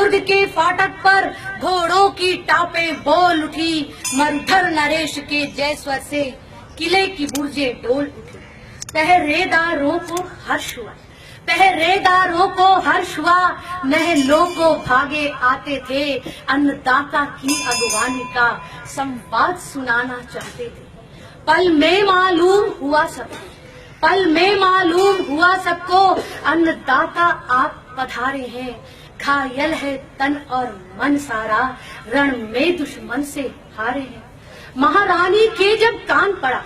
दुर्ग के फाटक पर घोड़ों की टापे बोल उठी, मरुधर नरेश के जयस्वर से किले की बुर्जे डोल उठी। पहरेदारों को हर्ष हुआ, पहरेदारों को हर्ष हुआ, महलों को भागे आते थे, अन्नदाता की अगवानी का संवाद सुनाना चाहते थे। पल में मालूम हुआ सबको, पल में मालूम हुआ सबको, अन्नदाता आप पधारे हैं। घायल है तन और मन सारा, रण में दुश्मन से हारे हैं। महारानी के जब कान पड़ा,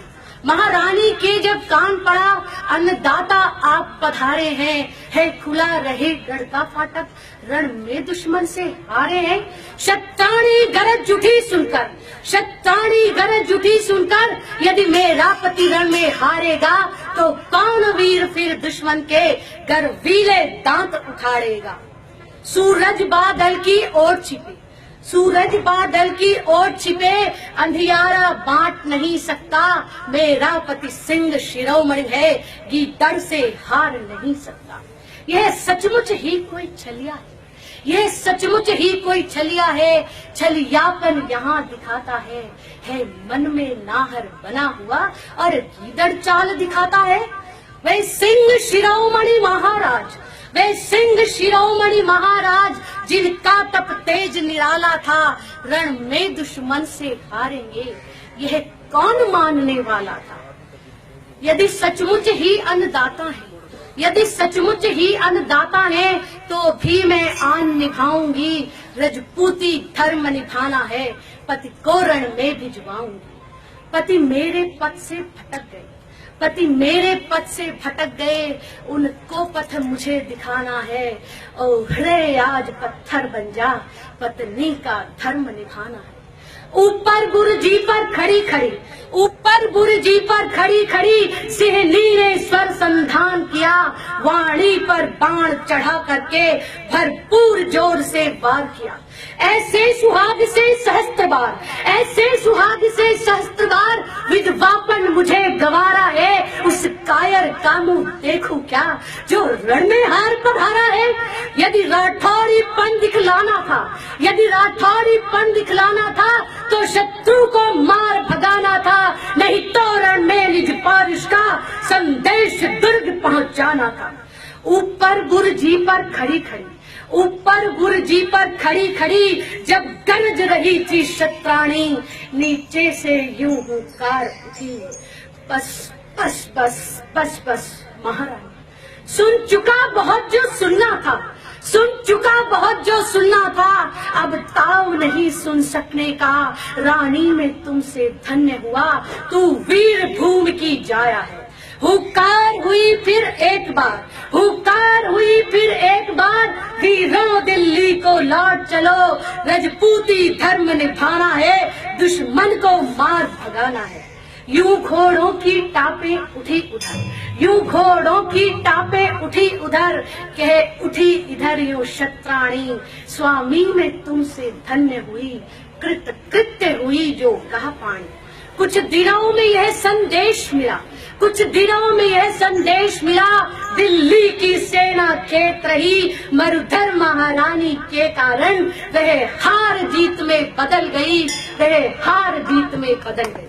महारानी के जब कान पड़ा, अन्नदाता आप पधारे हैं। है खुला रहे गढ़ का फाटक, रण में दुश्मन से हारे हैं। शत्राणी गरज उठी सुनकर, शत्राणी गरज उठी सुनकर, यदि मेरा पति रण में हारेगा तो कौन वीर फिर दुश्मन के गर्वीले दांत उखाड़ेगा। सूरज बादल की ओर छिपे, सूरज बादल की ओर छिपे, अंधियारा बांट नहीं सकता। मेरा पति सिंह शिरोमणि है, गीदड़ से हार नहीं सकता। यह सचमुच ही कोई छलिया है, यह सचमुच ही कोई छलिया है। छलियापन यहाँ दिखाता है मन में नाहर बना हुआ और गीदड़ चाल दिखाता है। वे सिंह शिरोमणि महाराज, वे सिंह शिरोमणि महाराज, जिनका तप तेज निराला था, रण में दुश्मन से हारेंगे यह कौन मानने वाला था। यदि सचमुच ही अन्नदाता है, यदि सचमुच ही अन्नदाता है, तो भी मैं आन निभाऊंगी। रजपूती धर्म निभाना है, पति को रण में भिजवाऊंगी। पति मेरे पथ से भटक गए, पति मेरे पथ से भटक गए, उनको पथ मुझे दिखाना है। ओ हृदय आज पत्थर बन जा, पत्नी का धर्म निभाना है। ऊपर बुर्जी पर खड़ी खड़ी, ऊपर बुर्जी पर खड़ी खड़ी, सिहनी ने स्वर संधान किया। वाणी पर बाण चढ़ा करके भरपूर जोर से वार किया। ऐसे सुहाग से सहस्त्र बार, ऐसे सुहाग से सहस्त्र बार, विधवापन मुझे गवारा है। उस कायर का मुंह देखूं क्या जो रण में हार पधारा है। यदि राठौड़ीपन दिखलाना था, यदि राठौड़ीपन दिखलाना था, तो शत्रु को मार भगाना था, नहीं तो रण में निज पौरुष का संदेश दुर्ग पहुंचाना था। ऊपर बुर्जी पर खड़ी खड़ी, ऊपर बुर्जी पर खड़ी खड़ी, जब गरज रही थी शत्राणी, नीचे से यूं हुंकार उठी। बस बस बस बस बस महारानी, सुन चुका बहुत जो सुनना था, सुन चुका बहुत जो सुनना था, अब ताव नहीं सुन सकने का। रानी में तुमसे धन्य हुआ, तू वीर भूमि की जाया है। हुकार हुई फिर एक बार, हुकार हुई फिर एक बार, वीरों दिल्ली को लौट चलो। रजपूती धर्म निभाना है, दुश्मन को मार भगाना है। यूं घोड़ों की टापे उठी उधर, यूं घोड़ों की टापे उठी उधर, कह उठी इधर यूं शत्राणी। स्वामी में तुमसे धन्य हुई, कृत कृत्य हुई जो कहा पानी। कुछ दिनों में यह संदेश मिला, कुछ दिनों में यह संदेश मिला, दिल्ली की सेना खेत रही। मरुधर महारानी के कारण वह हार जीत में बदल गई, वह हार जीत में बदल गई।